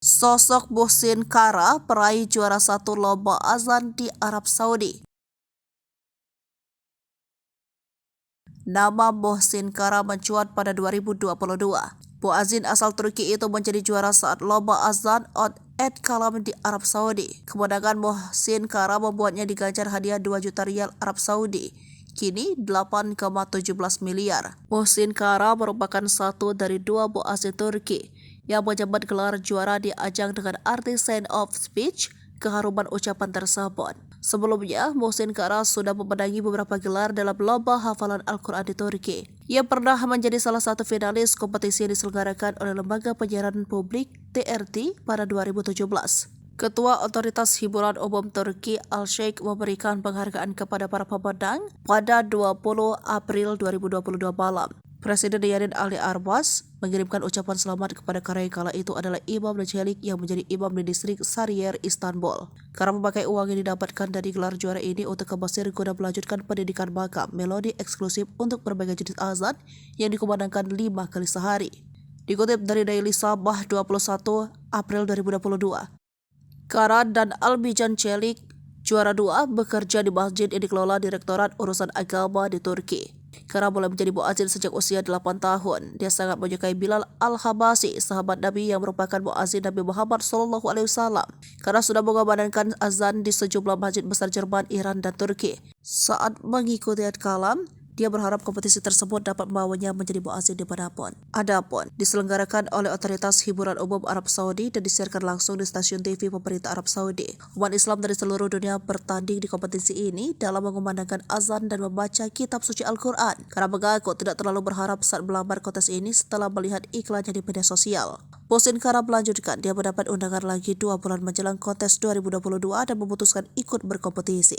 Sosok Mohsin Kara peraih juara 1 lomba azan di Arab Saudi. Nama Mohsin Kara mencuat pada 2022. Muazin asal Turki itu menjadi juara saat lomba azan on Eid Kalam di Arab Saudi. Kemenangan Mohsin Kara membuatnya diganjar hadiah 2 juta rial Arab Saudi, kini 8,17 miliar. Mohsin Kara merupakan satu dari 2 muazin Turki yang menjabat gelar juara di ajang dengan arti Sign of Speech keharuman ucapan tersebut. Sebelumnya, Mohsin Kara sudah memenangi beberapa gelar dalam lomba hafalan Al-Quran di Turki. Ia pernah menjadi salah satu finalis kompetisi yang diselenggarakan oleh Lembaga Penyiaran Publik TRT pada 2017. Ketua Otoritas Hiburan Umum Turki Al-Sheikh memberikan penghargaan kepada para pemenang pada 20 April 2022 malam. Presiden Yanin Ali Arbas mengirimkan ucapan selamat kepada Kara yang kala itu adalah imam Celik yang menjadi imam di distrik Sarıyer, Istanbul. Kara memakai uang yang didapatkan dari gelar juara ini untuk ke Mesir guna melanjutkan pendidikan makam melodi eksklusif untuk berbagai jenis azan yang dikumandangkan 5 kali sehari. Dikutip dari Daily Sabah 21 April 2022. Kara dan Albijan Celik, juara 2, bekerja di masjid yang dikelola Direktorat Urusan Agama di Turki. Kara mulai menjadi muazin sejak usia 8 tahun. Dia sangat menyukai Bilal Al-Habasyi, sahabat Nabi yang merupakan muazin Nabi Muhammad SAW. Kara sudah mengumandangkan azan di sejumlah masjid besar Jerman, Iran, dan Turki. Saat mengikuti Eid Kalam, dia berharap kompetisi tersebut dapat membawanya menjadi muazin dimanapun. Adapun diselenggarakan oleh Otoritas Hiburan Umum Arab Saudi dan disiarkan langsung di stasiun TV pemerintah Arab Saudi. Umat Islam dari seluruh dunia bertanding di kompetisi ini dalam mengumandangkan azan dan membaca kitab suci Al-Quran. Karena mengaku tidak terlalu berharap saat melamar kontes ini setelah melihat iklannya di media sosial. Mohsin Kara melanjutkan, dia mendapat undangan lagi 2 bulan menjelang kontes 2022 dan memutuskan ikut berkompetisi.